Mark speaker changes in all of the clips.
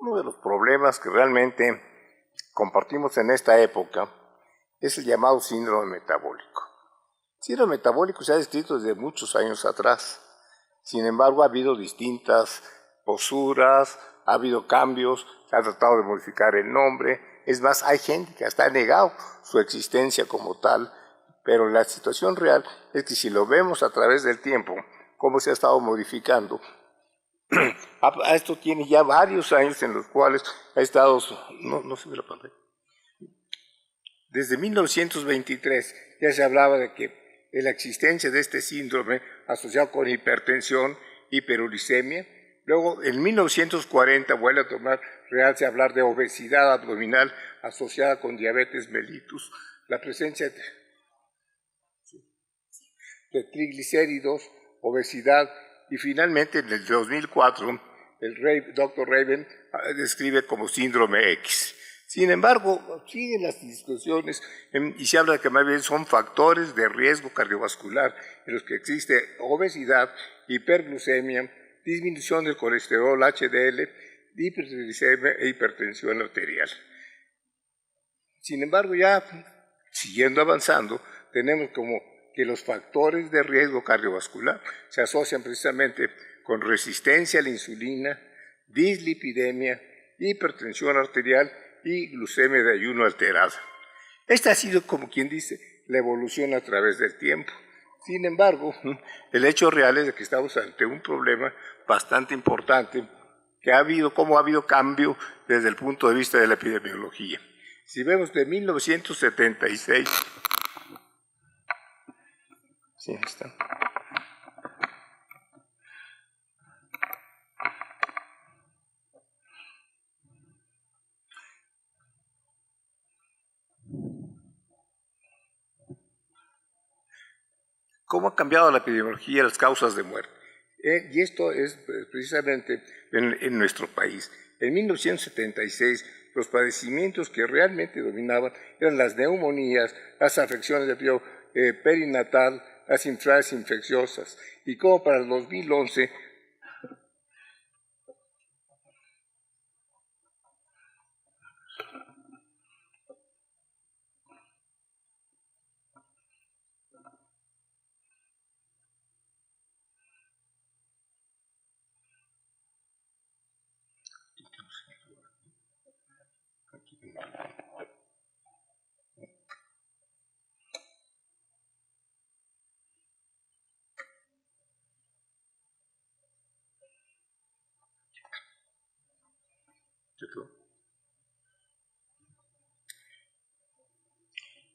Speaker 1: Uno de los problemas que realmente compartimos en esta época es el llamado síndrome metabólico. El síndrome metabólico se ha descrito desde muchos años atrás. Sin embargo, ha habido distintas posturas, ha habido cambios, se ha tratado de modificar el nombre. Es más, hay gente que hasta ha negado su existencia como tal, pero la situación real es que si lo vemos a través del tiempo, cómo se ha estado modificando, esto tiene ya varios años en los cuales ha estado, no se ve la pantalla. Desde 1923 ya se hablaba de la existencia de este síndrome asociado con hipertensión, hiperuricemia. Luego, en 1940 vuelve a tomar realce hablar de obesidad abdominal asociada con diabetes mellitus, la presencia de triglicéridos, obesidad, y finalmente en el 2004 el Dr. Raven describe como síndrome X. Sin embargo, siguen las discusiones y se habla de que más bien son factores de riesgo cardiovascular en los que existe obesidad, hiperglucemia, disminución del colesterol HDL, hipertriglicemia e hipertensión arterial. Sin embargo, ya siguiendo avanzando, tenemos como que los factores de riesgo cardiovascular se asocian precisamente con resistencia a la insulina, dislipidemia, hipertensión arterial y glucemia de ayuno alterada. Esta ha sido, como quien dice, la evolución a través del tiempo. Sin embargo, el hecho real es que estamos ante un problema bastante importante, que ha habido cambio desde el punto de vista de la epidemiología. Si vemos de 1976, sí, está. ¿Cómo ha cambiado la epidemiología, las causas de muerte? Y esto es precisamente en nuestro país. En 1976, los padecimientos que realmente dominaban eran las neumonías, las afecciones de periodo perinatal, las enfermedades infecciosas. Y como para el 2011,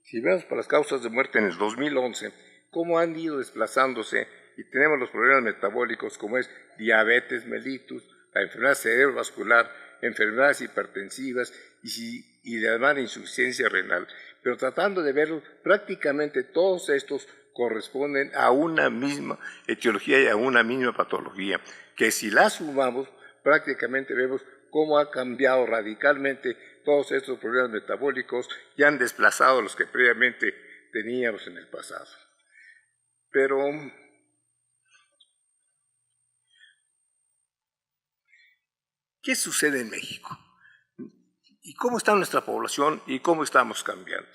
Speaker 1: si vemos para las causas de muerte en el 2011, cómo han ido desplazándose y tenemos los problemas metabólicos como es diabetes mellitus, la enfermedad cerebrovascular, enfermedades hipertensivas y además insuficiencia renal. Pero tratando de verlo, prácticamente todos estos corresponden a una misma etiología y a una misma patología, que si la sumamos, prácticamente vemos cómo ha cambiado radicalmente todos estos problemas metabólicos y han desplazado los que previamente teníamos en el pasado. Pero ¿qué sucede en México? ¿Y cómo está nuestra población y cómo estamos cambiando?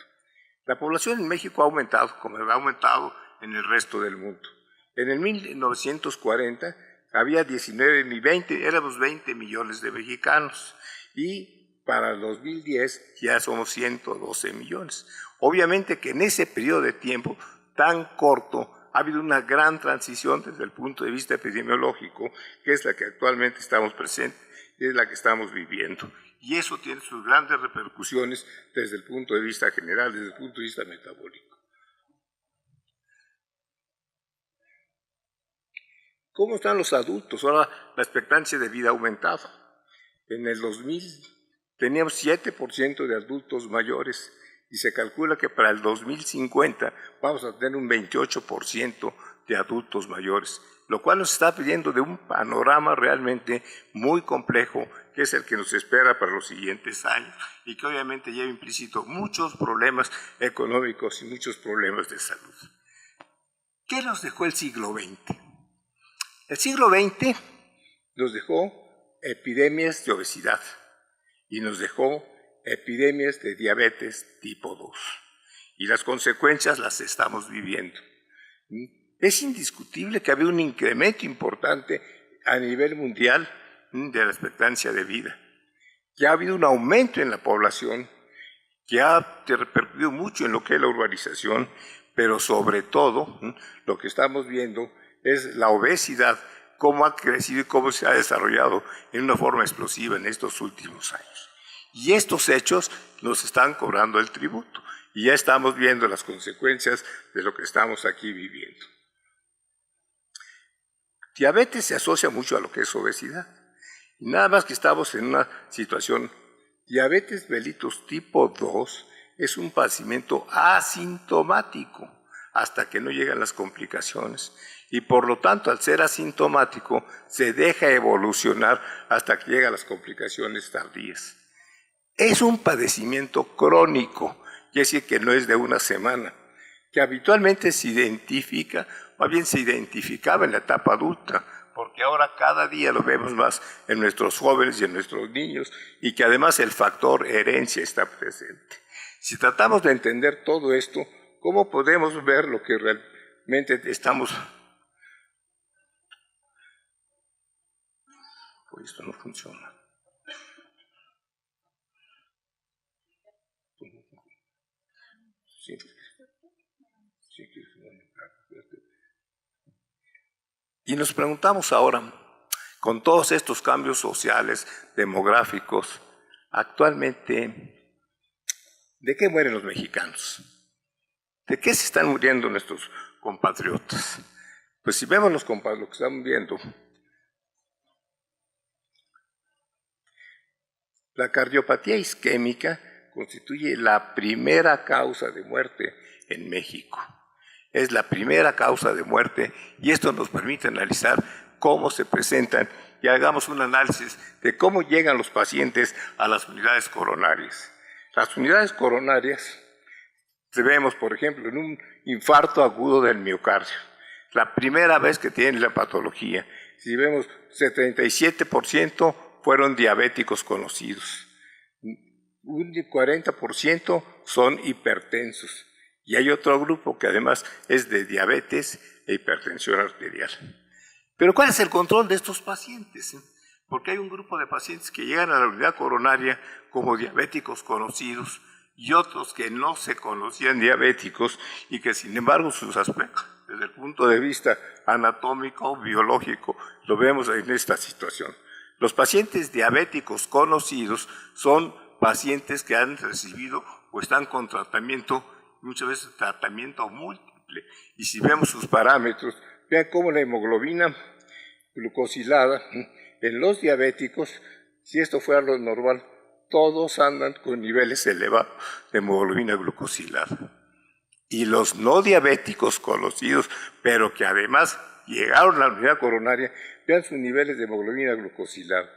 Speaker 1: La población en México ha aumentado, como ha aumentado en el resto del mundo. En el 1940 había éramos 20 millones de mexicanos y para el 2010 ya somos 112 millones. Obviamente que en ese periodo de tiempo tan corto ha habido una gran transición desde el punto de vista epidemiológico, que es la que actualmente estamos presentes y es la que estamos viviendo. Y eso tiene sus grandes repercusiones desde el punto de vista general, desde el punto de vista metabólico. ¿Cómo están los adultos? Ahora la expectancia de vida ha aumentado. En el 2000 teníamos 7% de adultos mayores y se calcula que para el 2050 vamos a tener un 28% de adultos mayores, lo cual nos está pidiendo de un panorama realmente muy complejo, que es el que nos espera para los siguientes años y que obviamente lleva implícito muchos problemas económicos y muchos problemas de salud. ¿Qué nos dejó el siglo XX? El siglo XX nos dejó epidemias de obesidad, y nos dejó epidemias de diabetes tipo 2. Y las consecuencias las estamos viviendo. Es indiscutible que ha habido un incremento importante a nivel mundial de la expectancia de vida. Que ha habido un aumento en la población, que ha repercutido mucho en lo que es la urbanización, pero sobre todo lo que estamos viendo es la obesidad, cómo ha crecido y cómo se ha desarrollado en una forma explosiva en estos últimos años. Y estos hechos nos están cobrando el tributo y ya estamos viendo las consecuencias de lo que estamos aquí viviendo. Diabetes se asocia mucho a lo que es obesidad. Y nada más que estamos en una situación, diabetes mellitus tipo 2 es un padecimiento asintomático hasta que no llegan las complicaciones. Y por lo tanto, al ser asintomático, se deja evolucionar hasta que llegan las complicaciones tardías. Es un padecimiento crónico, quiere decir que no es de una semana, que habitualmente se identifica, más bien se identificaba en la etapa adulta, porque ahora cada día lo vemos más en nuestros jóvenes y en nuestros niños, y que además el factor herencia está presente. Si tratamos de entender todo esto, ¿cómo podemos ver lo que realmente estamos? Pues esto no funciona. Sí. Y nos preguntamos ahora, con todos estos cambios sociales, demográficos, actualmente, ¿de qué mueren los mexicanos? ¿De qué se están muriendo nuestros compatriotas? Pues si vemos lo que estamos viendo, la cardiopatía isquémica constituye la primera causa de muerte en México. Es la primera causa de muerte y esto nos permite analizar cómo se presentan y hagamos un análisis de cómo llegan los pacientes a las unidades coronarias. Las unidades coronarias vemos, por ejemplo, en un infarto agudo del miocardio, la primera vez que tienen la patología. Si vemos, 77% fueron diabéticos conocidos, un 40% son hipertensos, y hay otro grupo que además es de diabetes e hipertensión arterial. Pero ¿cuál es el control de estos pacientes? Porque hay un grupo de pacientes que llegan a la unidad coronaria como diabéticos conocidos y otros que no se conocían diabéticos y que sin embargo sus aspectos desde el punto de vista anatómico, biológico, lo vemos en esta situación. Los pacientes diabéticos conocidos son pacientes que han recibido o están con tratamiento, muchas veces tratamiento múltiple. Y si vemos sus parámetros, vean cómo la hemoglobina glucosilada en los diabéticos, si esto fuera lo normal, todos andan con niveles elevados de hemoglobina glucosilada. Y los no diabéticos conocidos, pero que además llegaron a la unidad coronaria, vean sus niveles de hemoglobina glucosilada.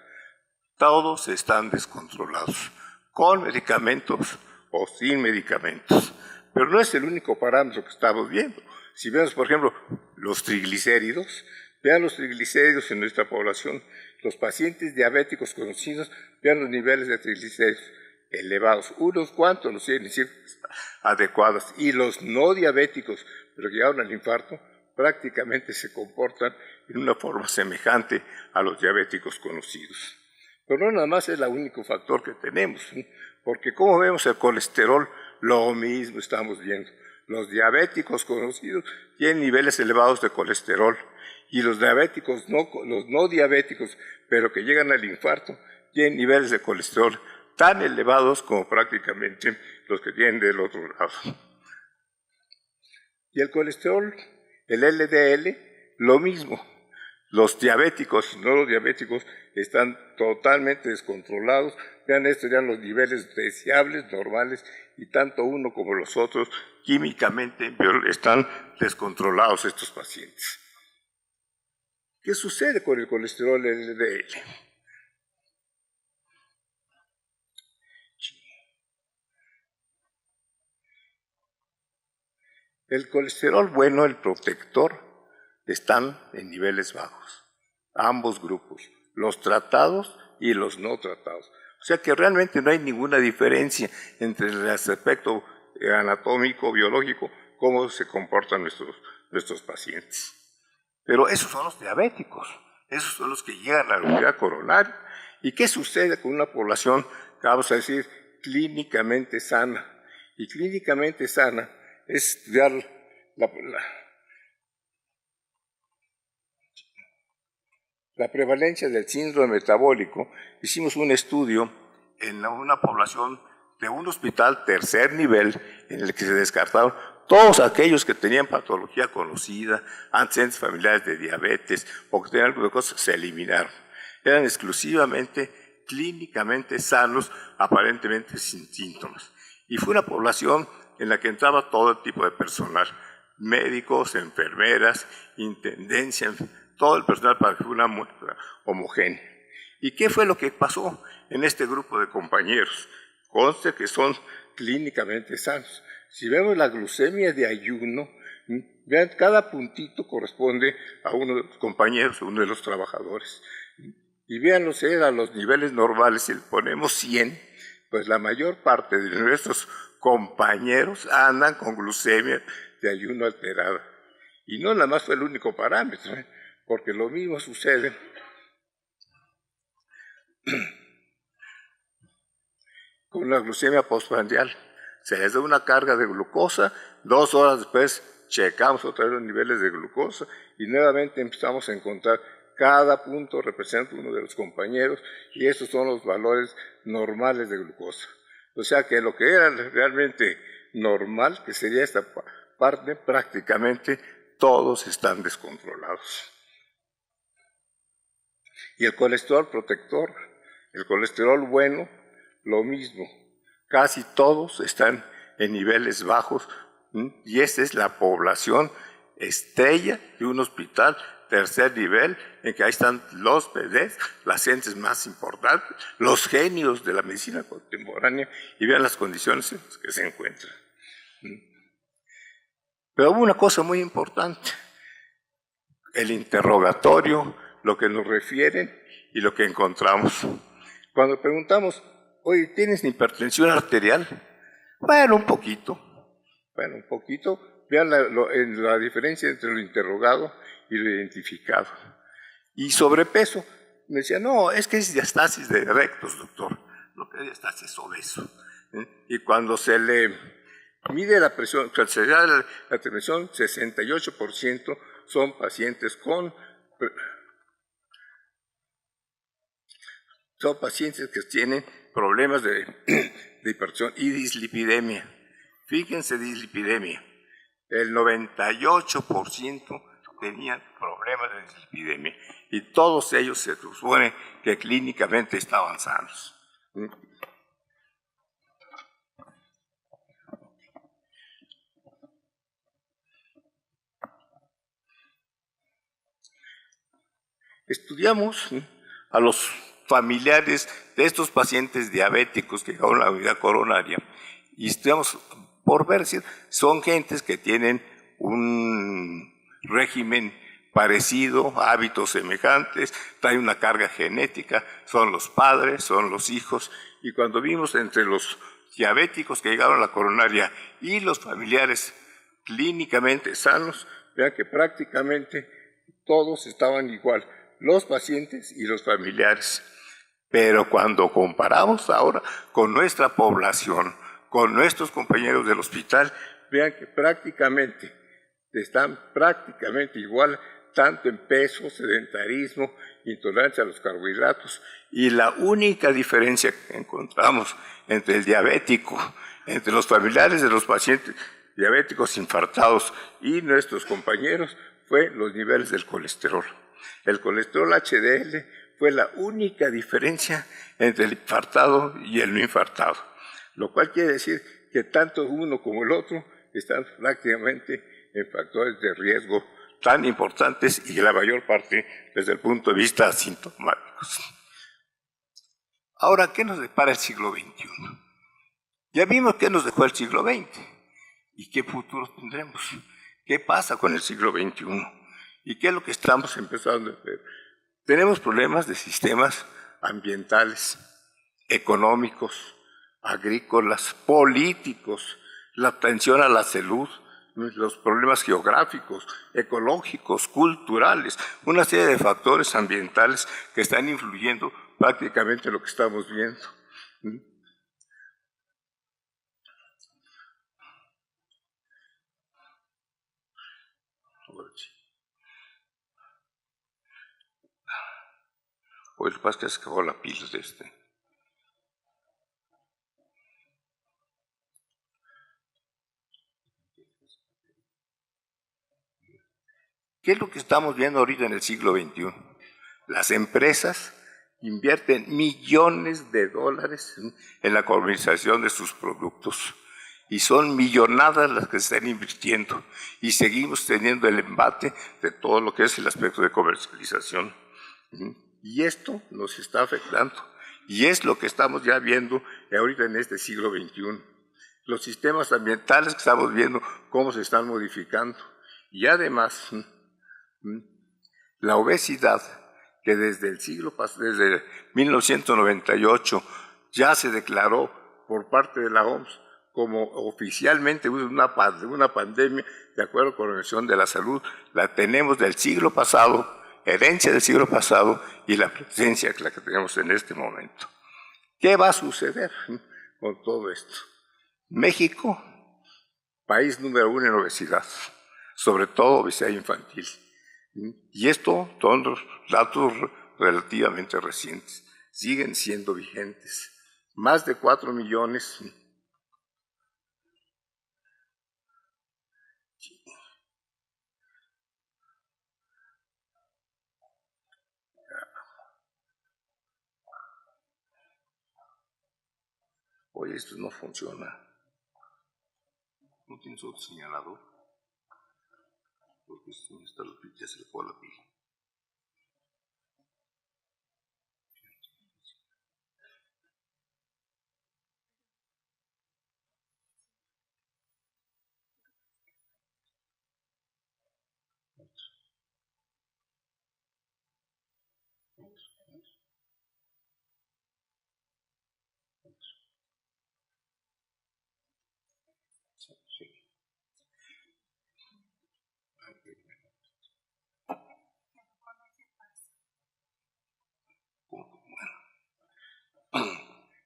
Speaker 1: Todos están descontrolados, con medicamentos o sin medicamentos. Pero no es el único parámetro que estamos viendo. Si vemos, por ejemplo, los triglicéridos, vean los triglicéridos en nuestra población. Los pacientes diabéticos conocidos, vean los niveles de triglicéridos elevados. Unos cuantos los tienen adecuados. Y los no diabéticos, pero que llegaron al infarto, prácticamente se comportan en una forma semejante a los diabéticos conocidos. Pero no nada más es el único factor que tenemos, porque como vemos el colesterol, lo mismo estamos viendo. Los diabéticos conocidos tienen niveles elevados de colesterol y los diabéticos, los no diabéticos, pero que llegan al infarto, tienen niveles de colesterol tan elevados como prácticamente los que tienen del otro lado. Y el colesterol, el LDL, lo mismo. Los diabéticos y no los diabéticos están totalmente descontrolados. Vean esto, ya los niveles deseables, normales, y tanto uno como los otros químicamente están descontrolados estos pacientes. ¿Qué sucede con el colesterol LDL? El colesterol bueno, el protector, están en niveles bajos, ambos grupos. Los tratados y los no tratados. O sea que realmente no hay ninguna diferencia entre el aspecto anatómico, biológico, cómo se comportan nuestros pacientes. Pero esos son los diabéticos, esos son los que llegan a la unidad coronaria. ¿Y qué sucede con una población, vamos a decir, clínicamente sana? Y clínicamente sana es estudiar la prevalencia del síndrome metabólico. Hicimos un estudio en una población de un hospital tercer nivel en el que se descartaron todos aquellos que tenían patología conocida, antecedentes familiares de diabetes o que tenían alguna cosa, se eliminaron. Eran exclusivamente clínicamente sanos, aparentemente sin síntomas. Y fue una población en la que entraba todo tipo de personal, médicos, enfermeras, intendencia, todo el personal para que fuera una muestra homogénea. ¿Y qué fue lo que pasó en este grupo de compañeros? Conste que son clínicamente sanos. Si vemos la glucemia de ayuno, vean, cada puntito corresponde a uno de los compañeros, a uno de los trabajadores. Y véanlo, a los niveles normales, si le ponemos 100, pues la mayor parte de nuestros compañeros andan con glucemia de ayuno alterada. Y no nada más fue el único parámetro, porque lo mismo sucede con la glucemia postprandial. Se les da una carga de glucosa, 2 horas después checamos otra vez los niveles de glucosa y nuevamente empezamos a encontrar cada punto representa uno de los compañeros y estos son los valores normales de glucosa. O sea que lo que era realmente normal, que sería esta parte, prácticamente todos están descontrolados. Y el colesterol protector, el colesterol bueno, lo mismo. Casi todos están en niveles bajos y esta es la población estrella de un hospital tercer nivel en que ahí están los PDs, las gentes más importantes, los genios de la medicina contemporánea y vean las condiciones en las que se encuentran. Pero hubo una cosa muy importante, el interrogatorio, lo que nos refieren y lo que encontramos. Cuando preguntamos, oye, ¿tienes hipertensión arterial? Bueno, un poquito. Vean la diferencia entre lo interrogado y lo identificado. Y sobrepeso, me decía, no, es que es diastasis de rectos, doctor. Lo que es diastasis es obeso. Y cuando se le mide la presión, cuando se da la presión, 68% son pacientes que tienen problemas de hipertensión y dislipidemia. Fíjense, dislipidemia. El 98% tenían problemas de dislipidemia y todos ellos se supone que clínicamente estaban sanos. Estudiamos a los familiares de estos pacientes diabéticos que llegaron a la unidad coronaria y estudiamos por ver si son gentes que tienen un régimen parecido, hábitos semejantes, traen una carga genética, son los padres, son los hijos, y cuando vimos entre los diabéticos que llegaron a la coronaria y los familiares clínicamente sanos, vean que prácticamente todos estaban igual, los pacientes y los familiares. Pero cuando comparamos ahora con nuestra población, con nuestros compañeros del hospital, vean que prácticamente están igual, tanto en peso, sedentarismo, intolerancia a los carbohidratos. Y la única diferencia que encontramos entre el diabético, entre los familiares de los pacientes diabéticos infartados y nuestros compañeros, fue los niveles del colesterol. El colesterol HDL fue la única diferencia entre el infartado y el no infartado, lo cual quiere decir que tanto uno como el otro están prácticamente en factores de riesgo tan importantes y la mayor parte desde el punto de vista asintomáticos. Ahora, ¿qué nos depara el siglo XXI? Ya vimos qué nos dejó el siglo XX y qué futuro tendremos. ¿Qué pasa con el siglo XXI? ¿Y qué es lo que estamos empezando a ver? Tenemos problemas de sistemas ambientales, económicos, agrícolas, políticos, la atención a la salud, los problemas geográficos, ecológicos, culturales, una serie de factores ambientales que están influyendo prácticamente en lo que estamos viendo. Pues lo que pasa es que se acabó la pila de este. ¿Qué es lo que estamos viendo ahorita en el siglo XXI? Las empresas invierten millones de dólares en la comercialización de sus productos y son millonadas las que se están invirtiendo y seguimos teniendo el embate de todo lo que es el aspecto de comercialización. Y esto nos está afectando y es lo que estamos ya viendo ahorita en este siglo XXI. Los sistemas ambientales que estamos viendo cómo se están modificando y además la obesidad, que desde el desde 1998 ya se declaró por parte de la OMS como oficialmente una pandemia, de acuerdo con la Organización de la Salud, la tenemos del siglo pasado, herencia del siglo pasado y la presencia que la que tenemos en este momento. ¿Qué va a suceder con todo esto? México, país número 1 en obesidad, sobre todo obesidad infantil. Y esto son datos relativamente recientes, siguen siendo vigentes. Más de 4 millones. Oye, esto no funciona. ¿No tienes otro señalador? Porque ya se le fue la pila.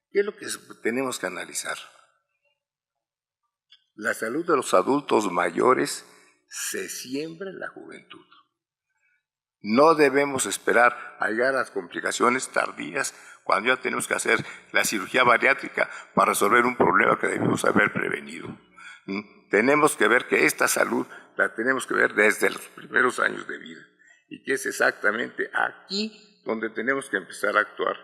Speaker 1: ¿Qué es lo que tenemos que analizar? La salud de los adultos mayores se siembra en la juventud. No debemos esperar a llegar a las complicaciones tardías cuando ya tenemos que hacer la cirugía bariátrica para resolver un problema que debimos haber prevenido. Tenemos que ver que esta salud la tenemos que ver desde los primeros años de vida y que es exactamente aquí donde tenemos que empezar a actuar.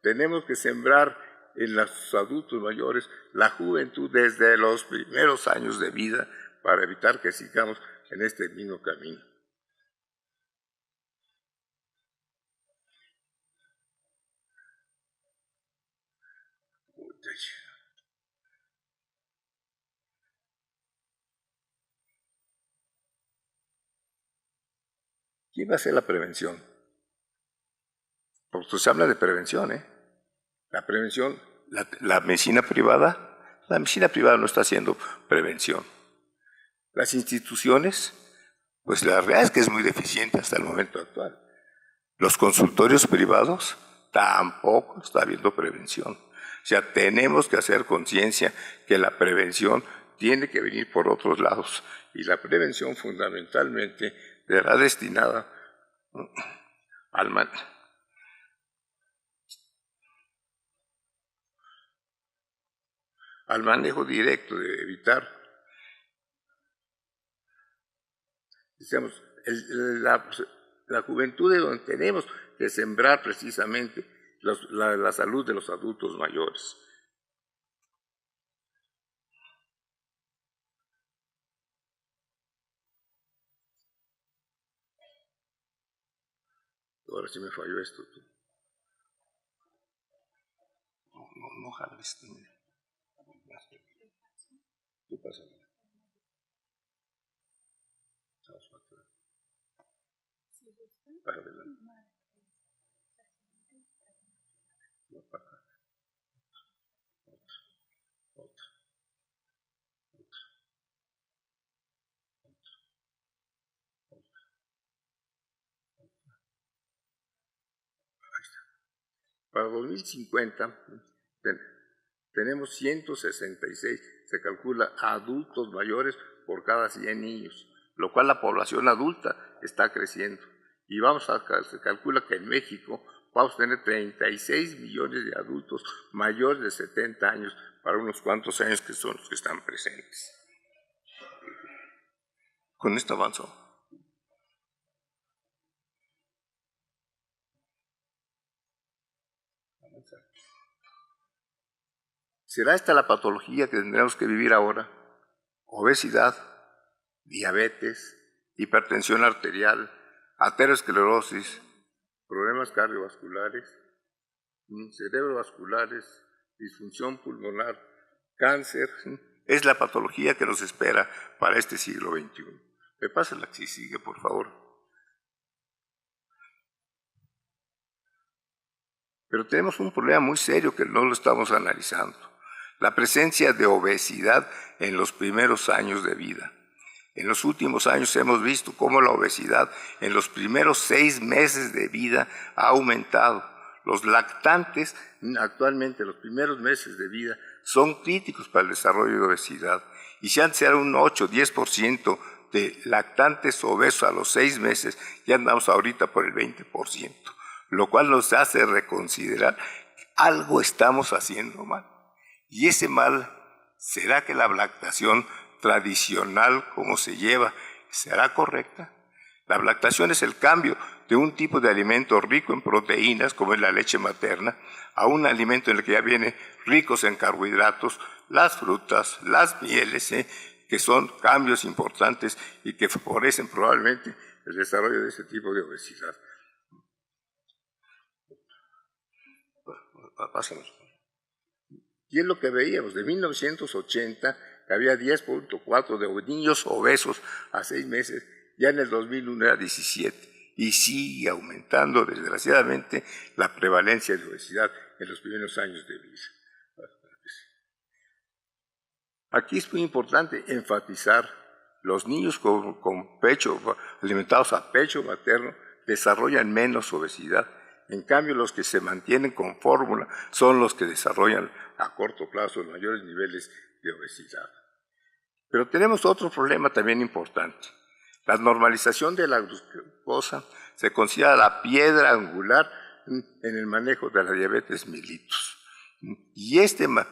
Speaker 1: Tenemos que sembrar en los adultos mayores la juventud desde los primeros años de vida para evitar que sigamos en este mismo camino. ¿Quién va a hacer la prevención? Porque se habla de prevención, ¿eh? La prevención, la medicina privada no está haciendo prevención. Las instituciones, pues la realidad es que es muy deficiente hasta el momento actual. Los consultorios privados tampoco está habiendo prevención. O sea, tenemos que hacer conciencia que la prevención tiene que venir por otros lados y la prevención fundamentalmente será destinada al manejo directo de evitar, digamos, la juventud de donde tenemos que sembrar precisamente la salud de los adultos mayores. Ahora sí me falló esto. No jales. ¿Qué pasa? Para adelante. Para 2050 tenemos 166, se calcula, adultos mayores por cada 100 niños, lo cual la población adulta está creciendo. Y se calcula que en México vamos a tener 36 millones de adultos mayores de 70 años para unos cuantos años que son los que están presentes. Con esto avanzo. ¿Será esta la patología que tendremos que vivir ahora? Obesidad, diabetes, hipertensión arterial, aterosclerosis, problemas cardiovasculares, cerebrovasculares, disfunción pulmonar, cáncer. Es la patología que nos espera para este siglo XXI. Me pasa la que sigue, por favor. Pero tenemos un problema muy serio que no lo estamos analizando. La presencia de obesidad en los primeros años de vida. En los últimos años hemos visto cómo la obesidad en los primeros 6 meses de vida ha aumentado. Los lactantes, actualmente los primeros meses de vida, son críticos para el desarrollo de obesidad. Y si antes era un 8-10% de lactantes obesos a los 6 meses, ya andamos ahorita por el 20%, lo cual nos hace reconsiderar que algo estamos haciendo mal. Y ese mal, ¿será que la lactación tradicional, como se lleva, será correcta? La lactación es el cambio de un tipo de alimento rico en proteínas, como es la leche materna, a un alimento en el que ya viene ricos en carbohidratos, las frutas, las mieles, que son cambios importantes y que favorecen probablemente el desarrollo de ese tipo de obesidad. Pásanos. Y es lo que veíamos, de 1980, que había 10.4 de niños obesos a 6 meses, ya en el 2001 era 17, y sigue aumentando, desgraciadamente, la prevalencia de obesidad en los primeros años de vida. Aquí es muy importante enfatizar, los niños con pecho, alimentados a pecho materno, desarrollan menos obesidad. En cambio, los que se mantienen con fórmula son los que desarrollan a corto plazo los mayores niveles de obesidad. Pero tenemos otro problema también importante. La normalización de la glucosa se considera la piedra angular en el manejo de la diabetes mellitus. Y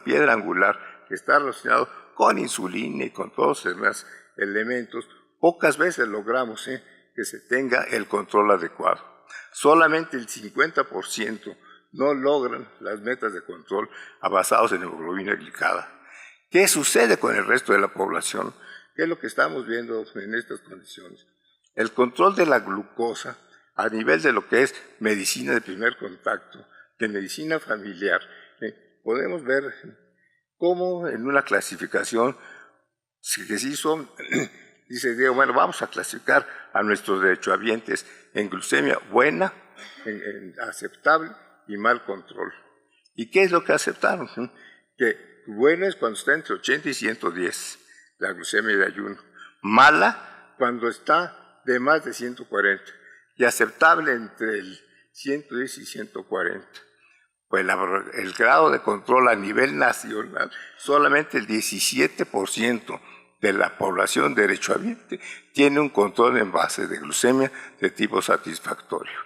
Speaker 1: piedra angular que está relacionado con insulina y con todos los demás elementos, pocas veces logramos que se tenga el control adecuado. Solamente el 50% no logran las metas de control basados en hemoglobina glicada. ¿Qué sucede con el resto de la población? ¿Qué es lo que estamos viendo en estas condiciones? El control de la glucosa a nivel de lo que es medicina de primer contacto, de medicina familiar, podemos ver cómo en una clasificación que se hizo, dice, bueno, vamos a clasificar a nuestros derechohabientes en glucemia buena, aceptable y mal control. ¿Y qué es lo que aceptaron? Que buena es cuando está entre 80 y 110, la glucemia de ayuno. Mala cuando está de más de 140 y aceptable entre el 110 y 140. Pues el grado de control a nivel nacional, solamente el 17% de la población derechohabiente tiene un control en base de glucemia de tipo satisfactorio.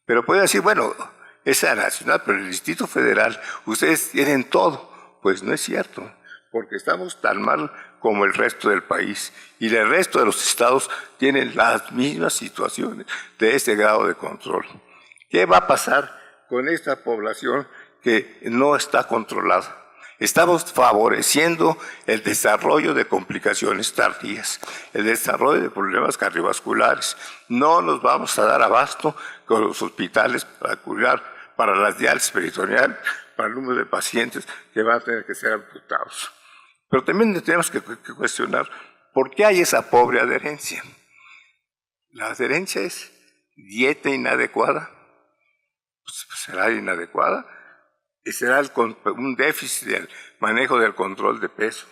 Speaker 1: Pero puede decir, bueno, es nacional, pero en el Distrito Federal ustedes tienen todo. Pues no es cierto, porque estamos tan mal como el resto del país y el resto de los estados tienen las mismas situaciones de este grado de control. ¿Qué va a pasar con esta población que no está controlada? Estamos favoreciendo el desarrollo de complicaciones tardías, el desarrollo de problemas cardiovasculares. No nos vamos a dar abasto con los hospitales para curar, para las diálisis peritoneal, para el número de pacientes que van a tener que ser amputados. Pero también tenemos que cuestionar por qué hay esa pobre adherencia. La adherencia es dieta inadecuada, pues será inadecuada. será un déficit del manejo del control de peso,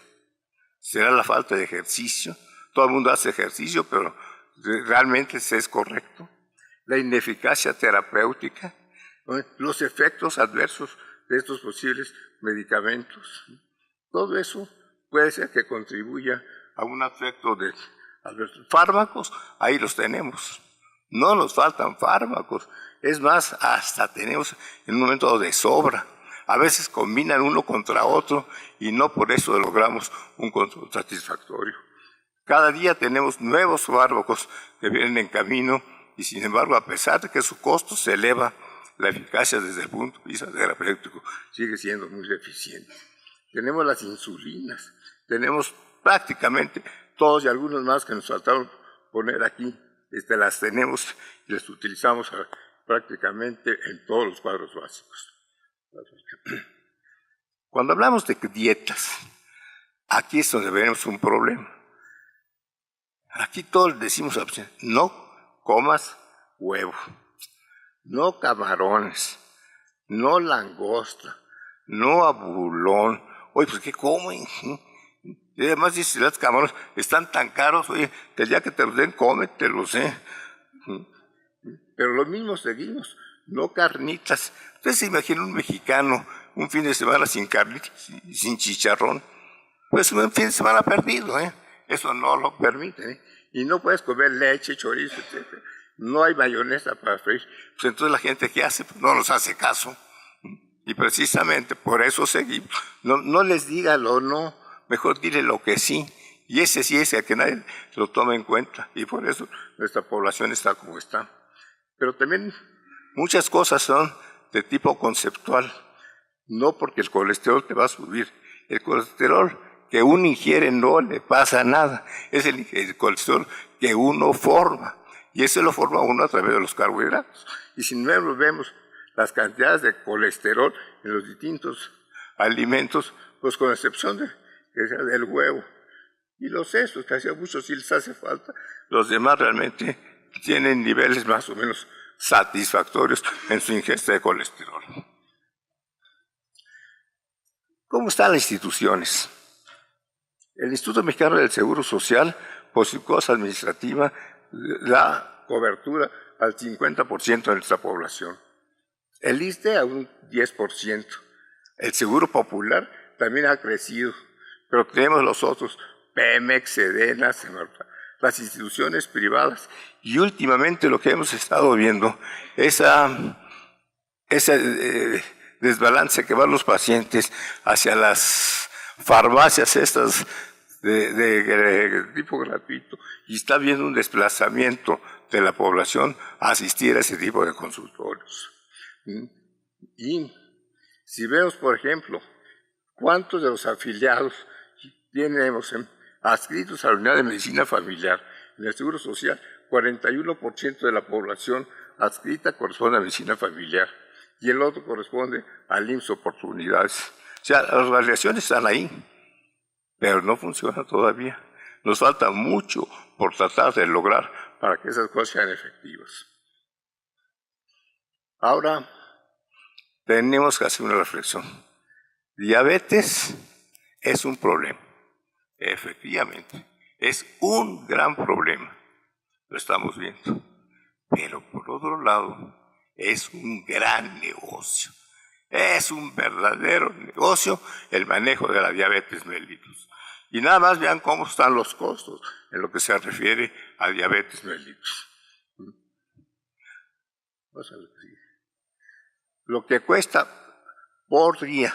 Speaker 1: será la falta de ejercicio. Todo el mundo hace ejercicio, pero realmente es correcto. La ineficacia terapéutica, ¿no? Los efectos adversos de estos posibles medicamentos. Todo eso puede ser que contribuya a un efecto de adversos. Fármacos, ahí los tenemos. No nos faltan fármacos. Es más, hasta tenemos en un momento de sobra. A veces combinan uno contra otro y no por eso logramos un control satisfactorio. Cada día tenemos nuevos fármacos que vienen en camino y sin embargo, a pesar de que su costo se eleva, la eficacia desde el punto de vista terapéutico sigue siendo muy deficiente. Tenemos las insulinas, tenemos prácticamente todos y algunos más que nos faltaron poner aquí, las tenemos y las utilizamos prácticamente en todos los cuadros básicos. Cuando hablamos de dietas, aquí es donde veremos un problema. Aquí todos decimos, no comas huevo, no camarones, no langosta, no abulón. Oye, pues ¿qué comen? Y además dice, los camarones están tan caros, oye, que el día que te los den, cómetelos, Pero lo mismo seguimos, no carnitas. Ustedes se imaginan un mexicano un fin de semana sin carnitas y sin chicharrón. Pues un fin de semana perdido, Eso no lo permite, Y no puedes comer leche, chorizo, etc. No hay mayonesa para freír. Pues entonces la gente que hace, pues no nos hace caso. Y precisamente por eso seguimos. No les diga lo no, mejor dile lo que sí. Y ese sí es el que nadie lo toma en cuenta. Y por eso nuestra población está como está. Pero también muchas cosas son de tipo conceptual. No porque el colesterol te va a subir. El colesterol que uno ingiere no le pasa nada. Es el colesterol que uno forma. Y ese lo forma uno a través de los carbohidratos. Y si no vemos las cantidades de colesterol en los distintos alimentos, pues con excepción del huevo y los sesos, que a muchos sí les hace falta, los demás realmente tienen niveles más o menos satisfactorios en su ingesta de colesterol. ¿Cómo están las instituciones? El Instituto Mexicano del Seguro Social, por su cosa administrativa, da cobertura al 50% de nuestra población. El ISSSTE a un 10%. El Seguro Popular también ha crecido, pero tenemos los otros, Pemex, Sedena, las instituciones privadas, y últimamente lo que hemos estado viendo, ese desbalance que van los pacientes hacia las farmacias estas de tipo gratuito, y está habiendo un desplazamiento de la población a asistir a ese tipo de consultorios. Y si vemos, por ejemplo, cuántos de los afiliados tenemos adscritos a la unidad de medicina familiar en el Seguro Social, 41% de la población adscrita corresponde a medicina familiar y el otro corresponde al IMSS Oportunidades. O sea, las relaciones están ahí, pero no funciona todavía. Nos falta mucho por tratar de lograr para que esas cosas sean efectivas. Ahora tenemos que hacer una reflexión. Diabetes es un problema, efectivamente, es un gran problema, lo estamos viendo, pero por otro lado es un gran negocio, es un verdadero negocio el manejo de la diabetes mellitus. Y nada más vean cómo están los costos en lo que se refiere a diabetes mellitus. Vamos a ver lo que sigue. Lo que cuesta por día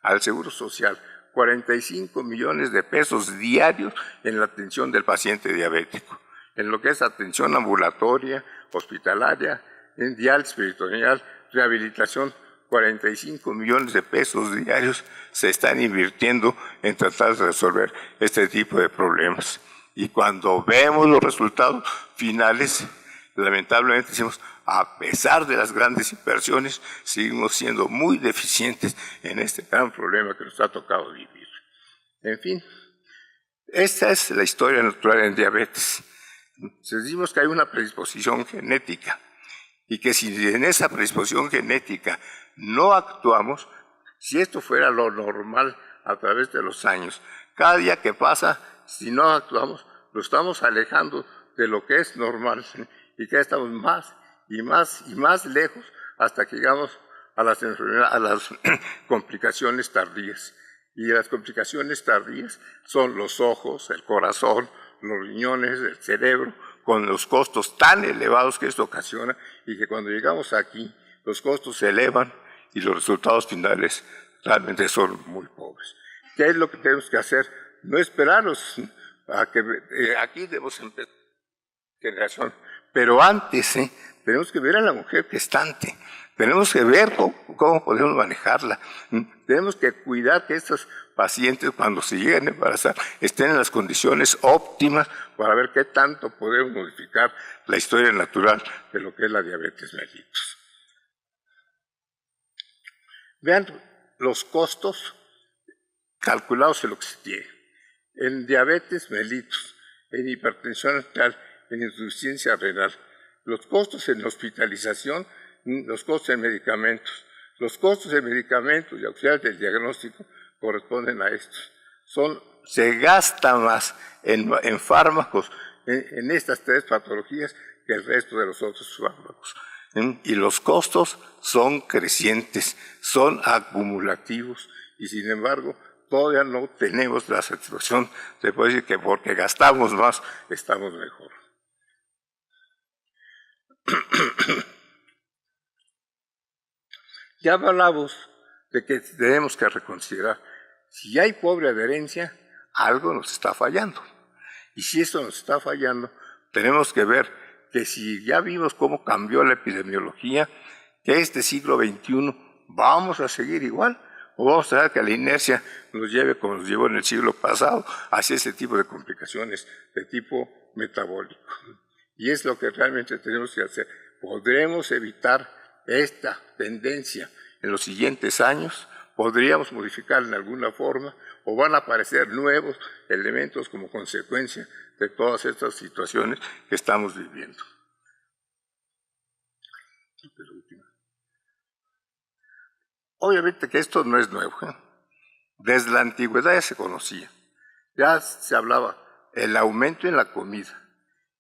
Speaker 1: al Seguro Social, 45 millones de pesos diarios en la atención del paciente diabético, en lo que es atención ambulatoria, hospitalaria, en diálisis peritoneal, rehabilitación, 45 millones de pesos diarios se están invirtiendo en tratar de resolver este tipo de problemas. Y cuando vemos los resultados finales, lamentablemente decimos, a pesar de las grandes inversiones, seguimos siendo muy deficientes en este gran problema que nos ha tocado vivir. En fin, esta es la historia natural en diabetes. Decimos que hay una predisposición genética y que si en esa predisposición genética no actuamos, si esto fuera lo normal a través de los años, cada día que pasa, si no actuamos, lo estamos alejando de lo que es normal y que estamos más y más y más lejos hasta que llegamos a las enfermedades, a las complicaciones tardías. Y las complicaciones tardías son los ojos, el corazón, los riñones, el cerebro, con los costos tan elevados que esto ocasiona y que cuando llegamos aquí los costos se elevan y los resultados finales realmente son muy pobres. ¿Qué es lo que tenemos que hacer? No esperarnos a que aquí debemos empezar generación, pero antes tenemos que ver a la mujer gestante, tenemos que ver cómo podemos manejarla, tenemos que cuidar que estos pacientes cuando se lleguen a embarazar estén en las condiciones óptimas para ver qué tanto podemos modificar la historia natural de lo que es la diabetes mellitus. Vean los costos calculados en lo que se tiene. En diabetes mellitus, en hipertensión arterial, en insuficiencia renal, los costos en hospitalización, los costos en medicamentos. Los costos de medicamentos y auxiliares del diagnóstico corresponden a estos. Se gasta más en fármacos en estas tres patologías que el resto de los otros fármacos. Y los costos son crecientes, son acumulativos y sin embargo todavía no tenemos la satisfacción de poder decir que porque gastamos más estamos mejor. Ya hablamos de que tenemos que reconsiderar, si hay pobre adherencia, algo nos está fallando. Y si esto nos está fallando, tenemos que ver que si ya vimos cómo cambió la epidemiología, que este siglo XXI vamos a seguir igual, o vamos a dejar que la inercia nos lleve como nos llevó en el siglo pasado hacia ese tipo de complicaciones de tipo metabólico. Y es lo que realmente tenemos que hacer. ¿Podremos evitar esta tendencia en los siguientes años? ¿Podríamos modificarla en alguna forma? ¿O van a aparecer nuevos elementos como consecuencia de todas estas situaciones que estamos viviendo? Obviamente que esto no es nuevo. Desde la antigüedad ya se conocía. Ya se hablaba el aumento en la comida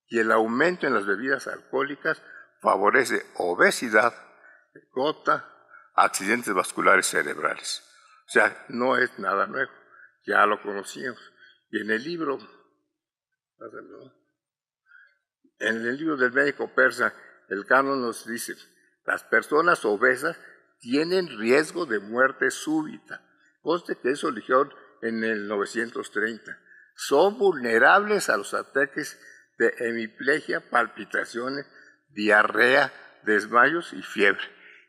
Speaker 1: y el aumento en las bebidas alcohólicas favorece obesidad, gota, accidentes vasculares cerebrales. O sea, no es nada nuevo, ya lo conocíamos. Y en el libro del médico persa, el canon nos dice, las personas obesas tienen riesgo de muerte súbita. Conste que eso lo dijeron en el 930. Son vulnerables a los ataques de hemiplegia, palpitaciones, diarrea, desmayos y fiebre.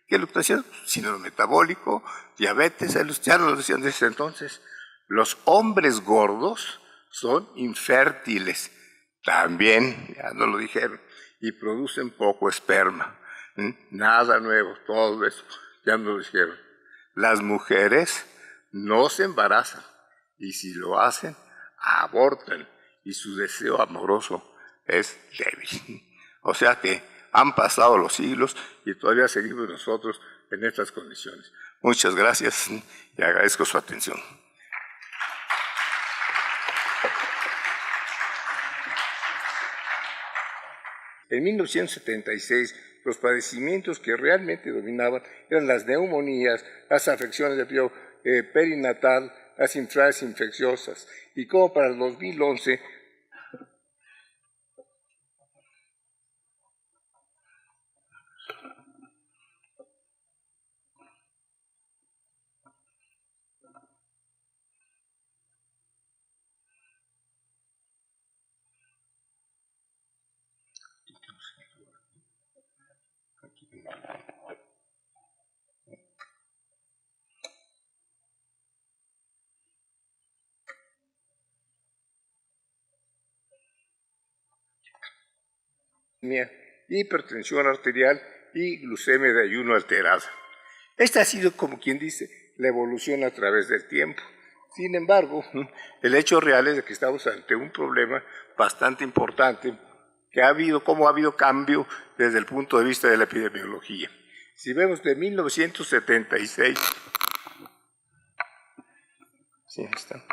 Speaker 1: ¿Qué es lo que está haciendo? Síndrome metabólico, diabetes, ya nos lo decían desde entonces. Los hombres gordos son infértiles, también, ya nos lo dijeron, y producen poco esperma. Nada nuevo, todo eso, ya nos lo dijeron. Las mujeres no se embarazan, y si lo hacen, abortan, y su deseo amoroso es débil. O sea que han pasado los siglos y todavía seguimos nosotros en estas condiciones. Muchas gracias y agradezco su atención. En 1976, los padecimientos que realmente dominaban eran las neumonías, las afecciones de periodo perinatal, las enfermedades infecciosas. Y como para el 2011, hipertensión arterial y glucemia de ayuno alterada. Esta ha sido, como quien dice, la evolución a través del tiempo. Sin embargo, el hecho real es que estamos ante un problema bastante importante, que ha habido cambio desde el punto de vista de la epidemiología. Si vemos de 1976, sí, ahí está.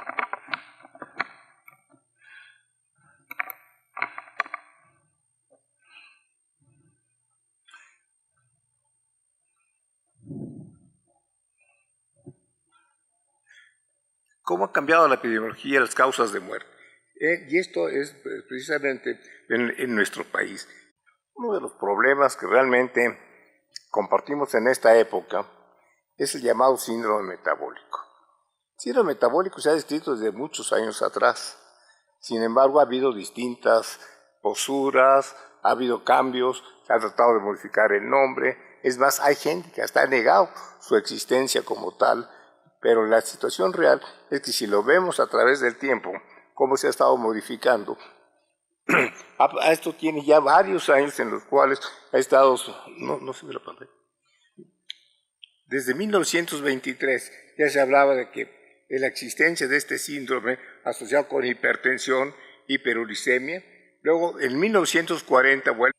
Speaker 1: ¿Cómo ha cambiado la epidemiología, las causas de muerte? Y esto es precisamente en nuestro país. Uno de los problemas que realmente compartimos en esta época es el llamado síndrome metabólico. El síndrome metabólico se ha descrito desde muchos años atrás. Sin embargo, ha habido distintas posturas, ha habido cambios, se ha tratado de modificar el nombre. Es más, hay gente que hasta ha negado su existencia como tal, pero la situación real es que si lo vemos a través del tiempo, cómo se ha estado modificando, esto tiene ya varios años en los cuales ha estado, no se ve la pantalla. Desde 1923 ya se hablaba de la existencia de este síndrome asociado con hipertensión, hiperuricemia. Luego, en 1940 vuelve.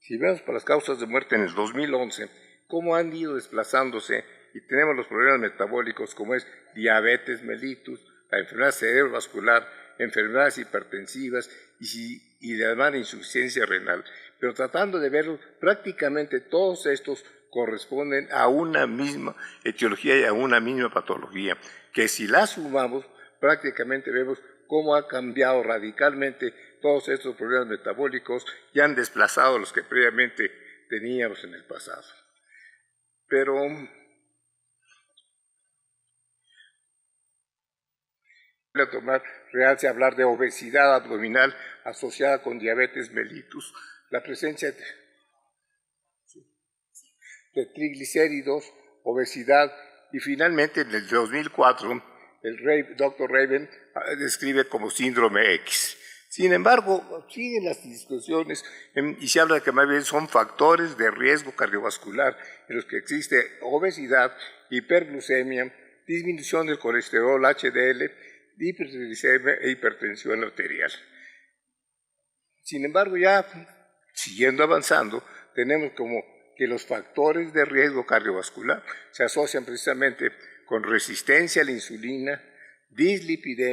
Speaker 1: Si vemos para las causas de muerte en el 2011, cómo han ido desplazándose y tenemos los problemas metabólicos como es diabetes mellitus, la enfermedad cerebrovascular, enfermedades hipertensivas y además insuficiencia renal. Pero tratando de verlo, prácticamente todos estos corresponden a una misma etiología y a una misma patología, que si la sumamos, prácticamente vemos cómo ha cambiado radicalmente todos estos problemas metabólicos y han desplazado los que previamente teníamos en el pasado. Pero a tomar realce hablar de obesidad abdominal asociada con diabetes mellitus, la presencia de triglicéridos, obesidad y finalmente en el 2004 el Dr. Raven describe como síndrome X. Sin embargo, siguen las discusiones y se habla de que más bien son factores de riesgo cardiovascular en los que existe obesidad, hiperglucemia, disminución del colesterol HDL, hipertriglicemia e hipertensión arterial. Sin embargo, ya siguiendo avanzando, tenemos como que los factores de riesgo cardiovascular se asocian precisamente con resistencia a la insulina, dislipidemia,